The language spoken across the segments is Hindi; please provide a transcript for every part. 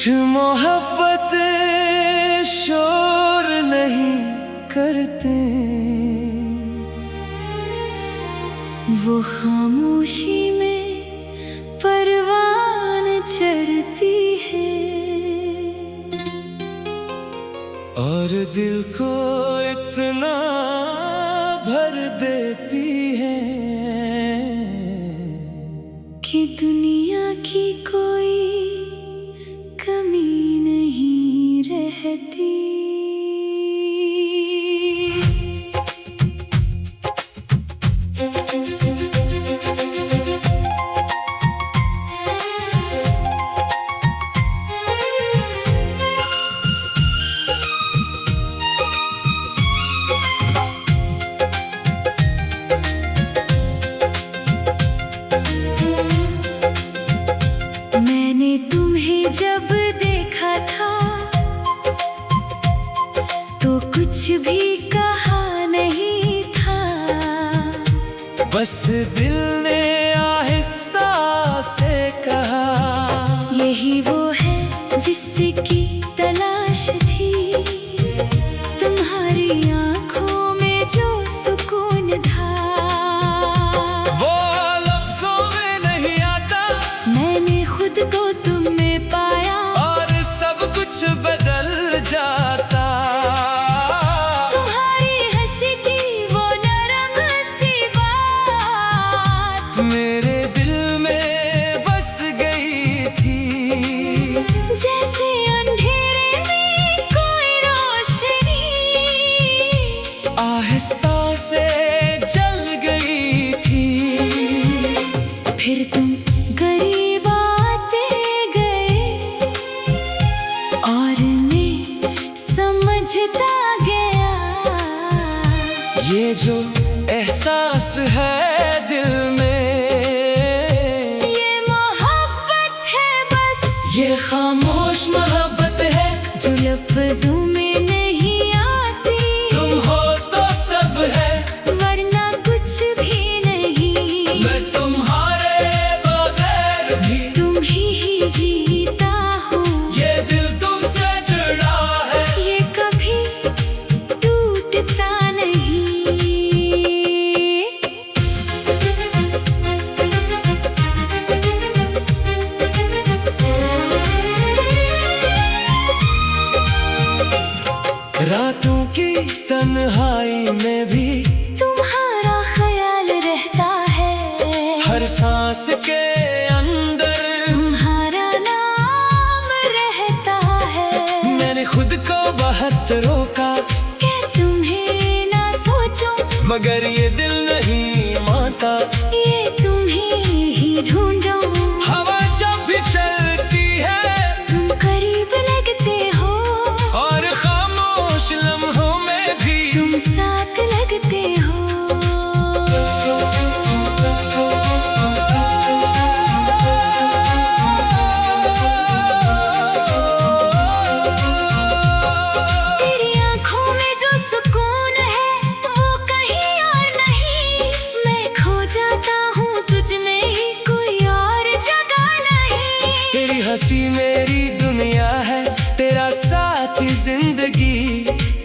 मोहब्बत शोर नहीं करते, वो खामोशी में परवान चढ़ती है और दिल को इतना भर देती है कि दुनिया की कोई कमी नहीं रहती। मैंने तुम्हें जब देखा था तो कुछ भी कहा नहीं था, बस दिल ने आहिस्ता से कहा, यही वो है जिसकी तलाश थी, तुम्हारी आंखों में जो सुकून था। वो लफ्जों में नहीं आता, मैंने खुद को तुम में पाया और सब कुछ बदल जाता। तुम्हारी हंसी की वो नरम सी बात मेरे दिल में बस गई थी, जैसे अंधेरे में कोई रोशनी आहिस्ता से जल गई थी। फिर तुम करीब आते गए और मैं समझता गया, ये जो एहसास है दिल में, ये मोहब्बत है बस, ये खामोश मोहब्बत है जो लफ्जों में नहीं आती। तुम हो तो सब है, वरना कुछ भी नहीं, मैं तुम्हारे बगैर भी, तुम ही जीता हूँ। ये दिल तुमसे जुड़ा है, ये कभी टूटता नहीं। रातों की तन्हाई में भी तुम्हारा ख्याल रहता है, हर सांस के अंदर तुम्हारा नाम रहता है। मैंने खुद को बहुत रोका, कि तुम्हें ना सोचूं, मगर ये दिल नहीं मानता। ये तुम्हें ही ढूंढूं, हवा जब भी चलती है तुम करीब लगते हो, और खामोश लम्हों में भी तुम साथ लगते हो। तेरी आंखों में जो सुकून है वो कहीं और नहीं, मैं खो जाता हूँ तुझ में ही, कोई और जगह नहीं। तेरी हंसी मेरी दुनिया है, तेरा साथ जिंदगी,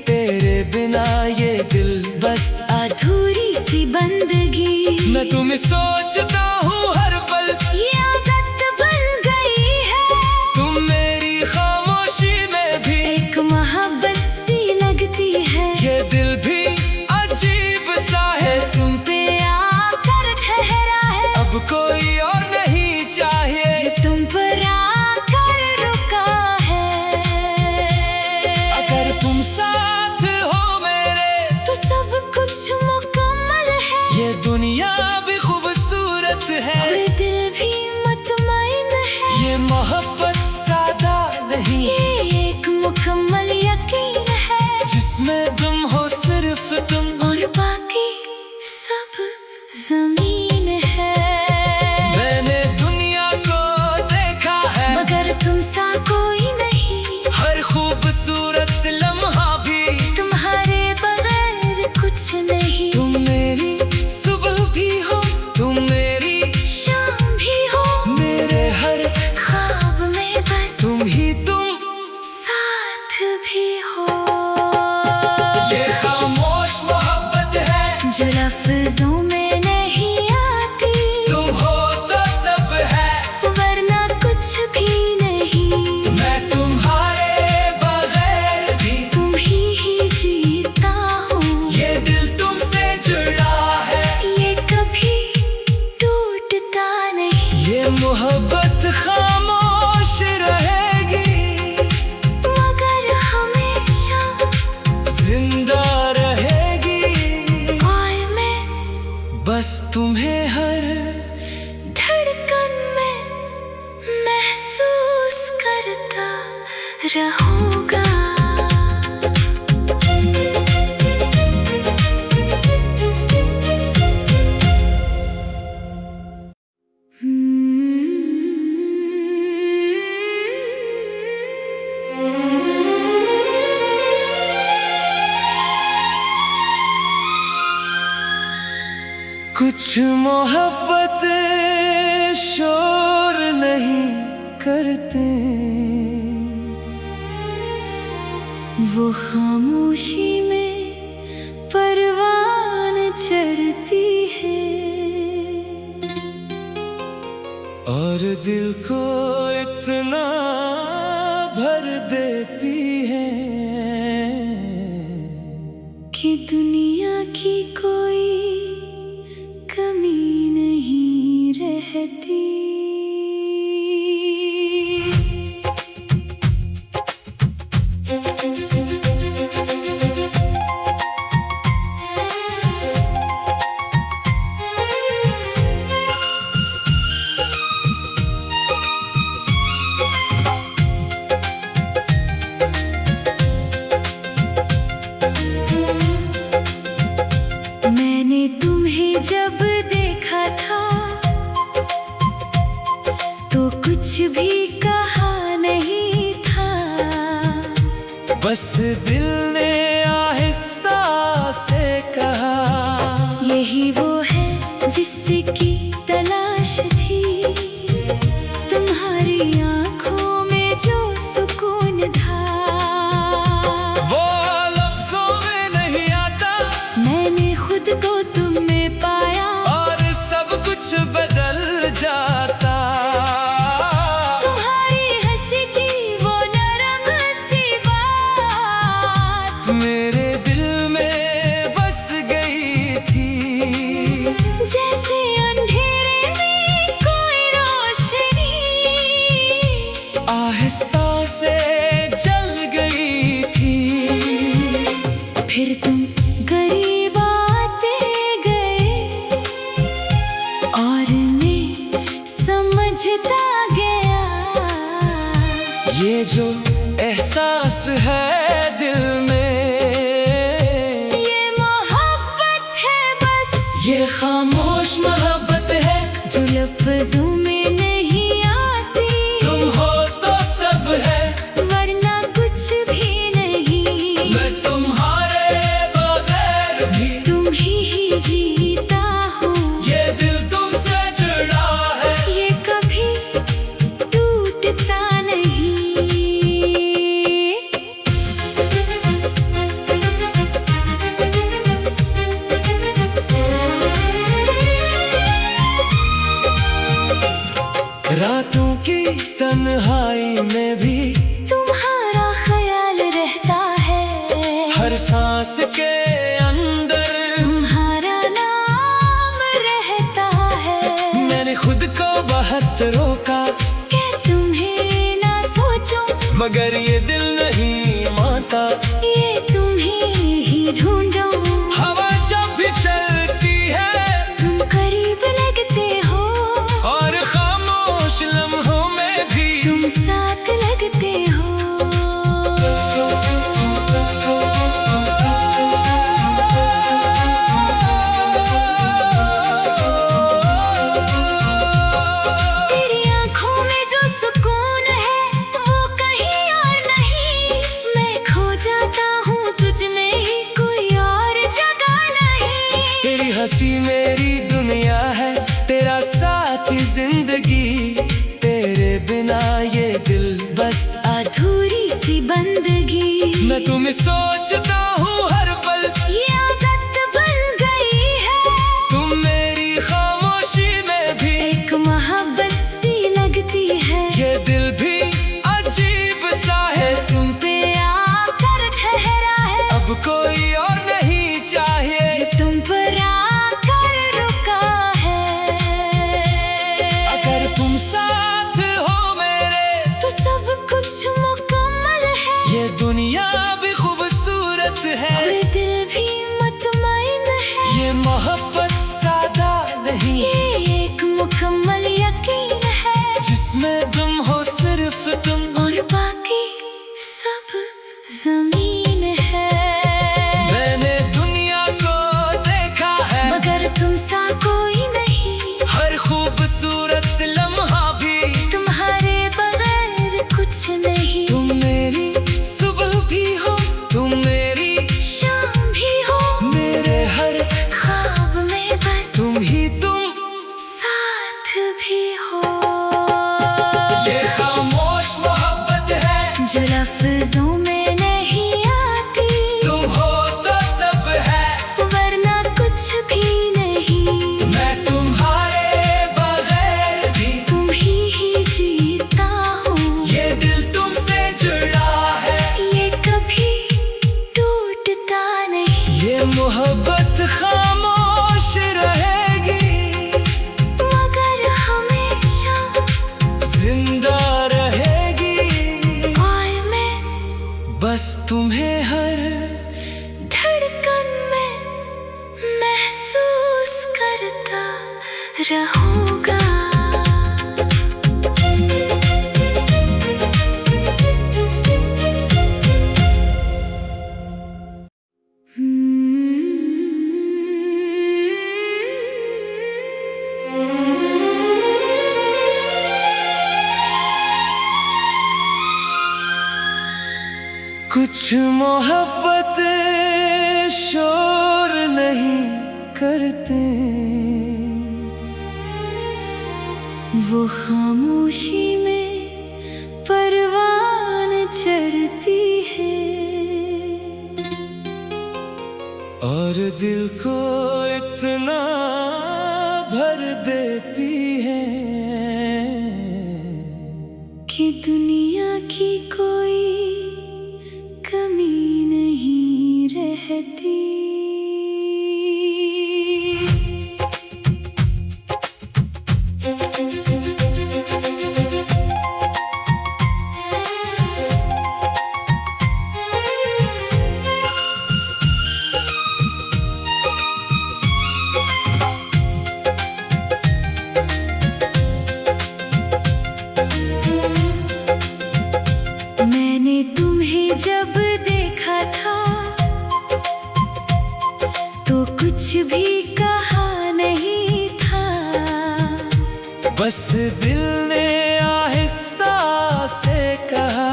तेरे बिना ये दिल बस अधूरी सी बंदगी। मैं तुम्हें सोचता हूँ हर पल, ये आदत बन गई है, तुम मेरी खामोशी में भी, एक मोहब्बत सी लगती है। ये दिल भी अजीब सा है, तुम पे आकर ठहरा है, अब कोई और नहीं चाहिए। ये तुम पर आकर रुका है। अगर तुम साथ हो मेरे तो सब कुछ मुकम्मल है, ये दुनिया भी खूबसूरत है, ये दिल भी मुतमईन है। ये मोहब्बत सादा नहीं, ये एक मुकम्मल यकीन है, जिसमें तुम हो सिर्फ तुम, और बाकी सब जमीन है। मैंने दुनिया को देखा है, मगर तुम सा कोई नहीं, हर खूबसूरत लम्हा भी, तुम्हारे बगैर कुछ नहीं। तुम मेरी सुबह भी हो, तुम मेरी शाम भी हो, मेरे हर ख्वाब में बस तुम ही तुम लफ्जों में नहीं आती। तुम हो तो सब है, वरना कुछ भी नहीं। मैं तुम्हारे बगैर भी तुम ही जीता हूँ। ये दिल तुमसे जुड़ा है, ये कभी टूटता नहीं। ये मोहब्बत खामोश रहेगी, मगर हमेशा जिंदा रहेगी। और मैं बस तुम्हें हर धड़कन में महसूस करता रहूंगा। कुछ मोहब्बत शोर नहीं करते, वो खामोशी में परवान चढ़ती है। और दिल को इतना भर देती है कि दुनिया की कोई कमी नहीं रहती। मैंने तुम्हें जब देखा था तो कुछ भी कहा नहीं था। बस दिल ने आहिस्ता से कहा, यही वो है जिसकी तलाश थी। तुम्हारी आंखों में जो सुकून था, वो लफ्जों में नहीं आता। मैंने खुद को तुम में पाया। और सब कुछ बदल जाता। तुम्हारी हंसी की वो नरम सी बात मेरे दिल में बस गई थी, जैसे अंधेरे में कोई रोशनी आहिस्ता से जल गई थी। फिर तुम करीब आते गए और मैं समझता गया। ये जो एहसास है दिल में, ये मोहब्बत है बस, ये खामोश मोहब्बत है जो लफ्जों में नहीं आती। तुम हो तो सब है, वरना कुछ भी नहीं। मैं तुम्हारे बगैर भी तुम ही जीता हूँ। ये दिल तुमसे जुड़ा है, ये कभी टूटता नहीं। रातों की तन्हाई में भी तुम्हारा ख्याल रहता है। हर सांस के अंदर तुम्हारा नाम रहता है। मैंने खुद को बहुत रोका, कि तुम्हें ना सोचो, मगर ये दिल नहीं मानता। ये तुम्हें ही ढूंढो। हवा जब भी चलती है तुम करीब लगते हो, और खामोश लम्हों में भी तुम साथ लगते हो। तेरी आंखों में जो सुकून है वो कहीं और नहीं। मैं खो जाता हूँ तुझ में ही, कोई और जगह नहीं। तेरी हंसी मेरी दुनिया है, तेरा साथी जिंदगी। तेरे बिना ये दिल बस अधूरी सी बंदगी। मैं तुम्हें सोचता हूँ हर पल, ये आदत बन गई है। दुनिया भी खूबसूरत है, ये दिल भी मुतमईन है, ये मोहब्बत सादा नहीं, ये एक मुकम्मल यकीन है, जिसमें तुम हो सिर्फ तुम और बाकी सब जमीन है। मैंने दुनिया को देखा है, मगर तुम सा कोई नहीं, हर खूबसूरत लम्हा भी तुम्हारे बगैर कुछ नहीं। तुम मेरी सुबह भी हो, तुम मेरी शाम भी हो, मेरे हर ख्वाब में बस तुम ही तुम। साथ भी हो। ये खामोश मोहब्बत है जो लफ्जों में नहीं आती, तुम हो तो सब है, वरना कुछ भी नहीं। मैं तुम्हारे बगैर भी तुम ही जीता हूँ, ये दिल तुमसे जुड़ा है, ये कभी टूटता नहीं। ये मोहब्बत खामोश रहेगी मगर हमेशा जिंदा रहेगी, और मैं बस तुम्हें हर धड़कन में महसूस करता रहूँगा। कुछ मोहब्बत शोर नहीं करते, वो खामोशी में परवान चढ़ती है, और दिल को इतना भर देती है कि दुनिया की कोई कमी नहीं रहती। मैंने तुम्हें जब देखा था तो कुछ भी कहा नहीं था, बस दिल ने आहिस्ता से कहा,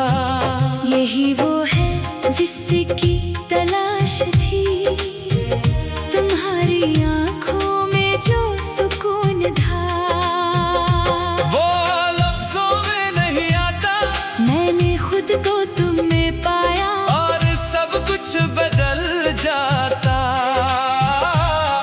यही वो है जिसकी तलाश थी, तुम्हारी आंखों में जो सुकून था। वो लफ्जों में नहीं आता, मैंने खुद को तुम में पाया, और सब कुछ बदल जाता।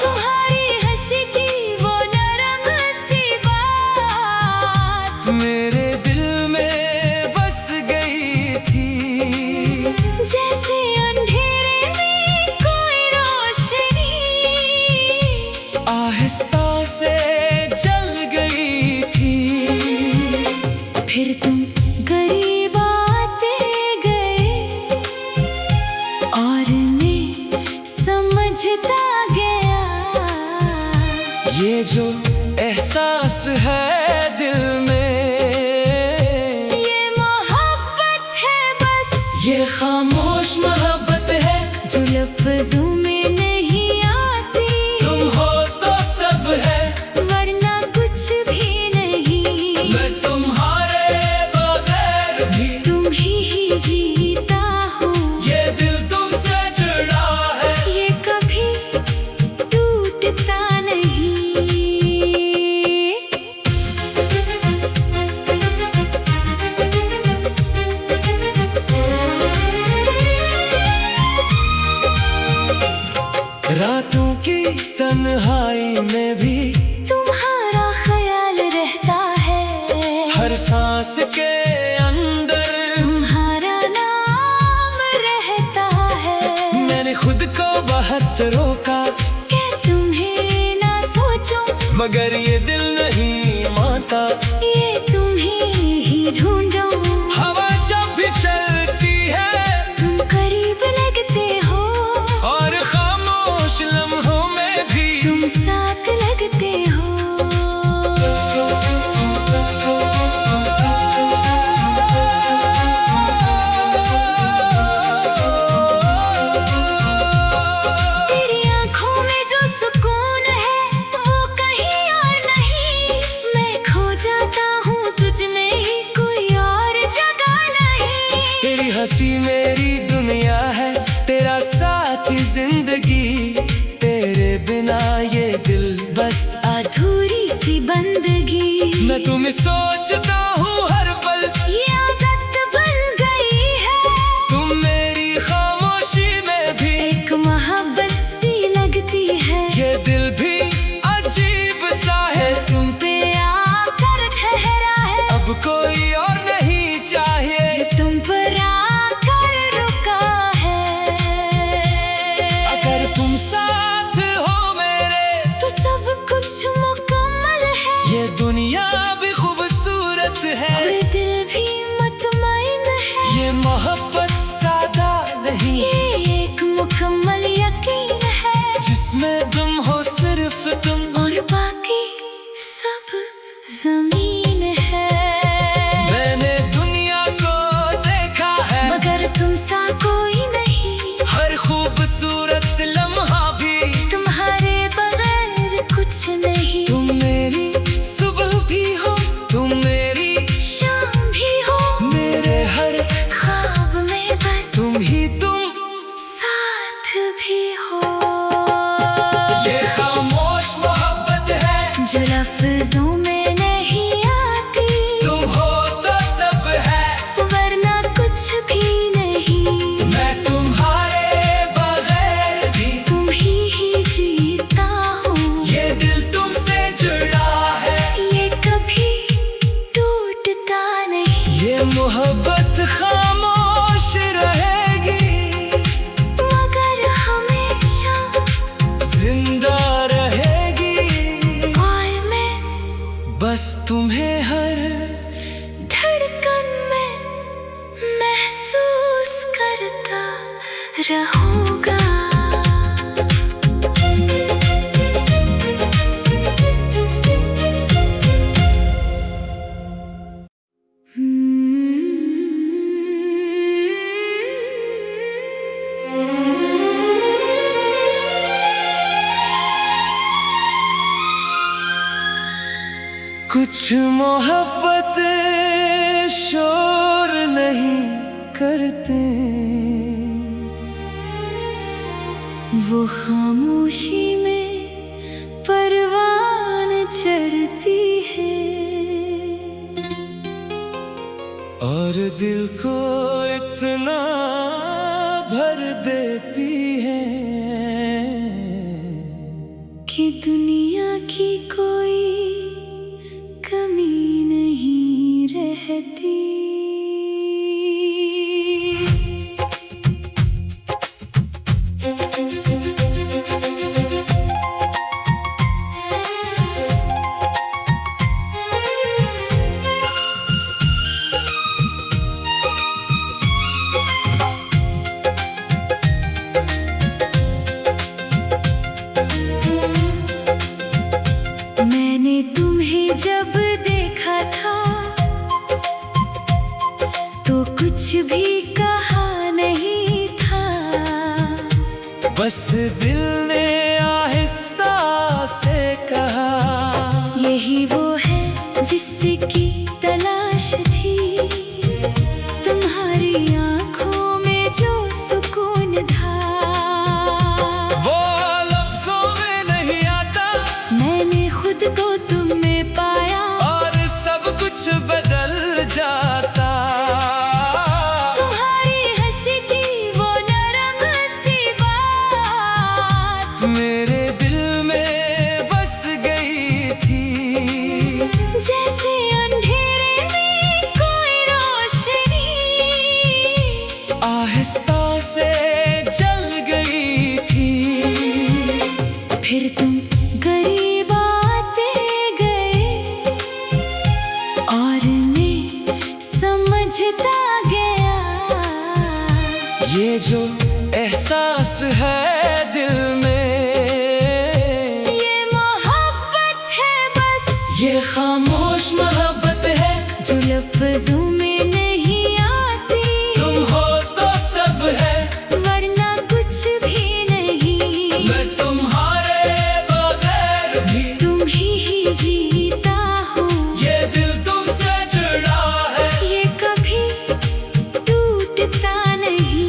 तुम्हारी हंसी की वो नरम सी बात मेरे दिल में बस गई थी, जैसे अंधेरे में कोई रोशनी आहिस्ता से जल गई थी। फिर तुम करीब आते गए और मैं समझता गया, ये जो एहसास है दिल में, ये मोहब्बत है बस, ये खामोश मोहब्बत है, जो लफ्जों में नहीं आती, तुम हो तो सब है, वरना कुछ भी नहीं। मैं तुम्हारे बगैर भी तुम ही जीता हूँ, ये दिल तुमसे जुड़ा है, ये कभी टूटता नहीं। रातों की तन्हाई में भी तुम्हारा ख्याल रहता है, हर सांस के अंदर तुम्हारा नाम रहता है। मैंने खुद को बहुत रोका, कि तुम्हें ना सोचूं, मगर ये दिल नहीं मानता, ये तुम्हें ही ढूंढूं। हवा जब भी चलती है तुम मेरी दुनिया है, तेरा साथी जिंदगी, तेरे बिना ये दिल बस अधूरी सी बंदगी। मैं तुम्हें सोचता हूँ हर पल, ये आदत बन गई है। तुम मेरी खामोशी में भी एक मोहब्बत सी लगती है। ये दिल भी अजीब सा है, तुम पे आकर ठहरा है। अब कोई और नहीं चाहिए, तुम पर आकर रुका है। अगर तुम साथ हो मेरे तो सब कुछ मुकम्मल है। ये दुनिया भी खूबसूरत है, ये दिल भी मुतमईन है। ये मोहब्बत सादा नहीं, ये एक मुकम्मल यकीन है, जिसमें तुम हो सिर्फ तुम और बाकी सब जमीन है। मैंने दुनिया को देखा है, मगर तुम सा कोई नहीं। हर खूबसूरत लम्हा भी तुम्हारे बगैर कुछ नहीं। तुम मेरी सुबह भी हो, तुम मेरी शाम भी हो, मेरे हर ख्वाब में बस तुम ही तुम। साथ भी हो। ये खामोश मोहब्बत है, जो लफ्जों में नहीं आती, तुम हो तो सब है, वरना कुछ भी नहीं। मैं तुम्हारे बगैर भी, तुम ही जीता हूँ। ये दिल तुमसे जुड़ा है, ये कभी टूटता नहीं। ये मोहब्बत खामोश रहेगी, मगर हमेशा जिंदा रहेगी, और मैं बस तुम्हें हर धड़कन में महसूस करता रहूंगा। कुछ मोहब्बत शोर नहीं करते, वो खामोशी में परवान चढ़ती है, और दिल को इतना भर देती है कि दुनिया की कोई कमी नहीं रहती। मैंने तुम्हें जब देखा था तो कुछ भी कहा नहीं था। बस दिल ने आहिस्ता से कहा, यही वो है जिसकी तलाश थी, तुम्हारी आंखों में जो सुकून था। वो लफ्जों में नहीं आता, मैंने खुद को तुम में पाया, और सब कुछ बदल जाता। तुम्हारी हंसी की वो नरम सी बात मेरे दिल में बस गई थी, जैसे अंधेरे में कोई रोशनी आहिस्ता से जल गई थी। फिर तुम करीब आते गए और मैं समझता गया, ये जो एहसास है दिल में, ये मोहब्बत है बस। ये खामोश मोहब्बत है, जो लफ्जों में नहीं आती, तुम हो तो सब है, वरना कुछ भी नहीं। मैं तुम्हारे बगैर भी, तुम ही जीता हूँ। ये दिल तुमसे जुड़ा है, ये कभी टूटता नहीं।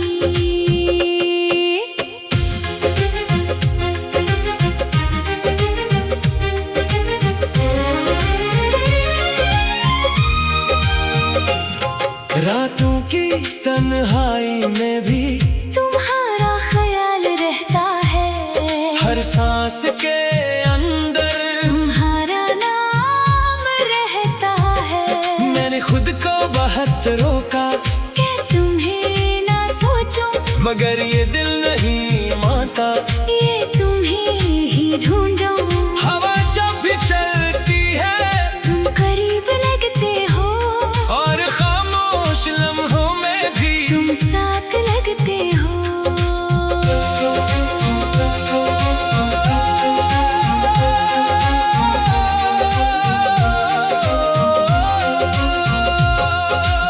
मगर ये दिल नहीं मानता। ये तुम्हें ही ढूंढो। हवा जब भी चलती है तुम करीब लगते हो, और खामोश लम्हों में भी तुम साथ लगते हो।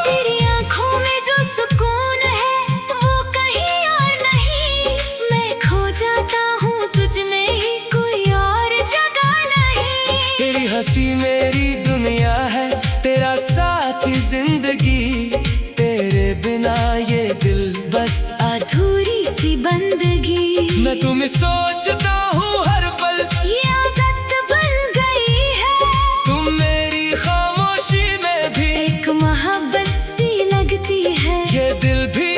तेरी आंखों में जो सुकून है वो कहीं और नहीं। मैं खो जाता हूँ तुझ में ही, कोई और जगह नहीं। तेरी हंसी मेरी दुनिया है, तेरा साथी जिंदगी। तेरे बिना ये दिल बस अधूरी सी बंदगी। मैं तुम्हें सोचता हूँ हर पल, ये आदत बन गई है। तुम मेरी खामोशी में भी एक मोहब्बत सी लगती है। ये दिल भी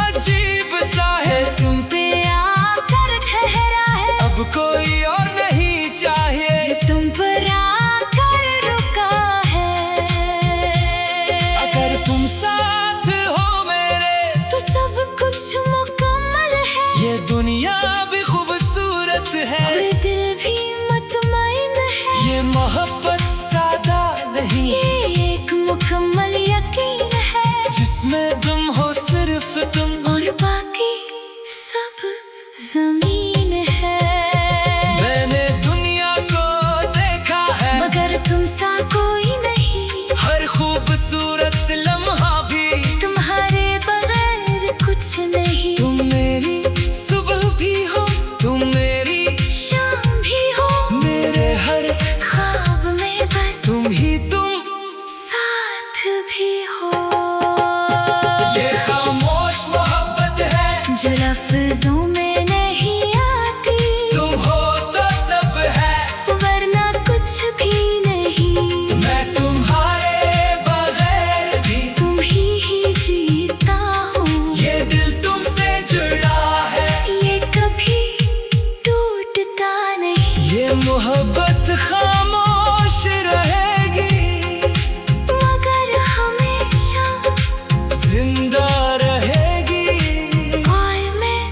अजीब सा है, तुम पे आकर ठहरा है। अब कोई और नहीं चाहिए। ये तुम पर आकर रुका है। अगर तुम साथ हो मेरे तो सब कुछ मुकम्मल है। ये दुनिया भी खूबसूरत है, ये दिल भी मुतमईन है। ये मोहब्बत सादा नहीं, ये एक मुकम्मल यकीन है, जिसमें तुम हो सिर्फ तुम। और बाकी सब जमीन है। मैंने दुनिया को देखा है, मगर तुम सा कोई नहीं। हर खूबसूरत लम्हा भी तुम्हारे बगैर कुछ नहीं। तुम मेरी सुबह भी हो, तुम मेरी शाम भी हो, मेरे हर ख्वाब में बस तुम ही तुम। साथ भी हो। ये खामोश मोहब्बत है जो लफ्जों में नहीं आती, तुम हो तो सब है, वरना कुछ भी नहीं। मैं तुम्हारे बगैर भी। तुम ही जीता हूँ। ये दिल तुमसे जुड़ा है, ये कभी टूटता नहीं। ये मोहब्बत खामोश रहेगी, मगर हमेशा जिंदा रहेगी। और मैं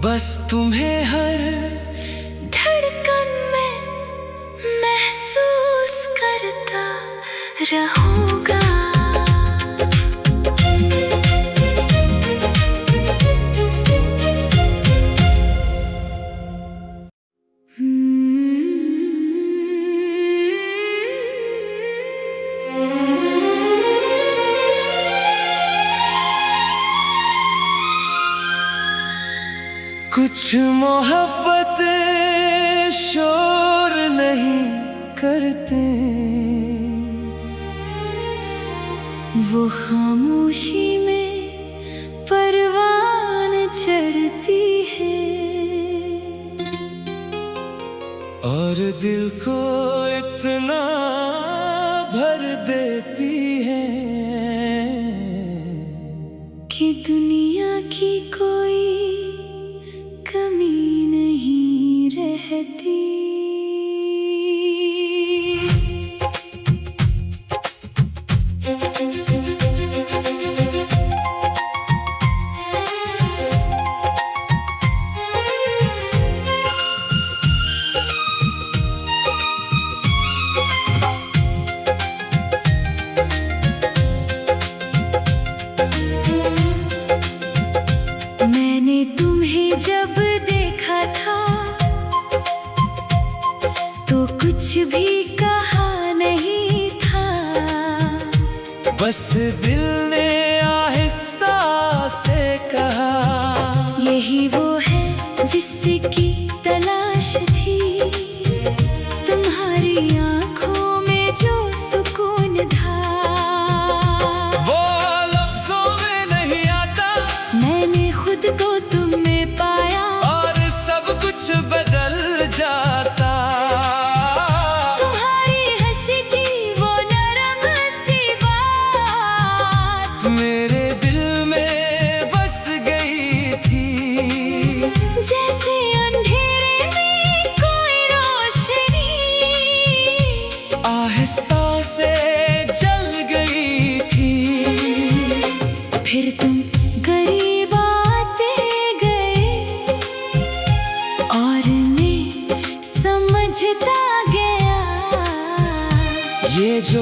बस तुम्हें हर धड़कन में महसूस करता रहूँगा। कुछ मोहब्बत शोर नहीं करते, वो खामोशी में परवान चढ़ती है। और दिल को इतना भर देती है कि दुनिया की कोई कमी नहीं रहती। मैंने तुम्हें जब देखा था तो कुछ भी कहा नहीं था। बस दिल ने आहिस्ता से कहा, यही वो है जिसकी तलाश थी। तुम्हारी आंखों में जो सुकून था, वो लफ्जों में नहीं आता। मैंने खुद को तुम में पाया, और सब कुछ बदल जाता। तुम्हारी हंसी की वो नरम सी बात मेरे दिल में बस गई थी, जैसे अंधेरे में कोई रोशनी आहिस्ता से जल गई थी। फिर तुम करीब आते जो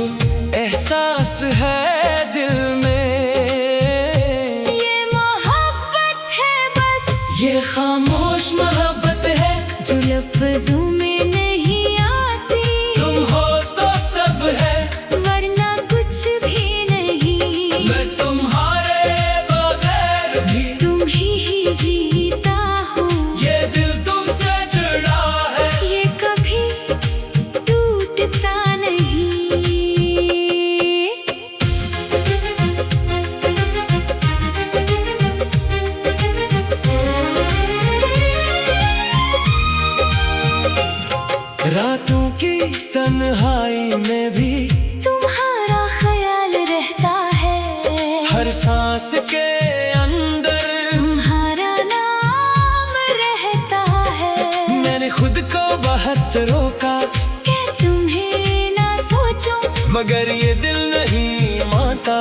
एहसास है दिल में, ये मोहब्बत है बस, ये खामोश मोहब्बत है जो लफ्जों में नहीं आती। तुम हो तो सब है वरना कुछ भी नहीं, मैं तुम्हारे बगैर भी तुम ही जीता हूँ। ये दिल तुमसे जुड़ा है, ये कभी टूटता नहीं। रातों की तन्हाई में भी तुम्हारा ख्याल रहता है, हर सांस के अंदर तुम्हारा नाम रहता है। मैंने खुद को बहुत रोका कि तुम्हें ना सोचूं, मगर ये दिल नहीं मानता।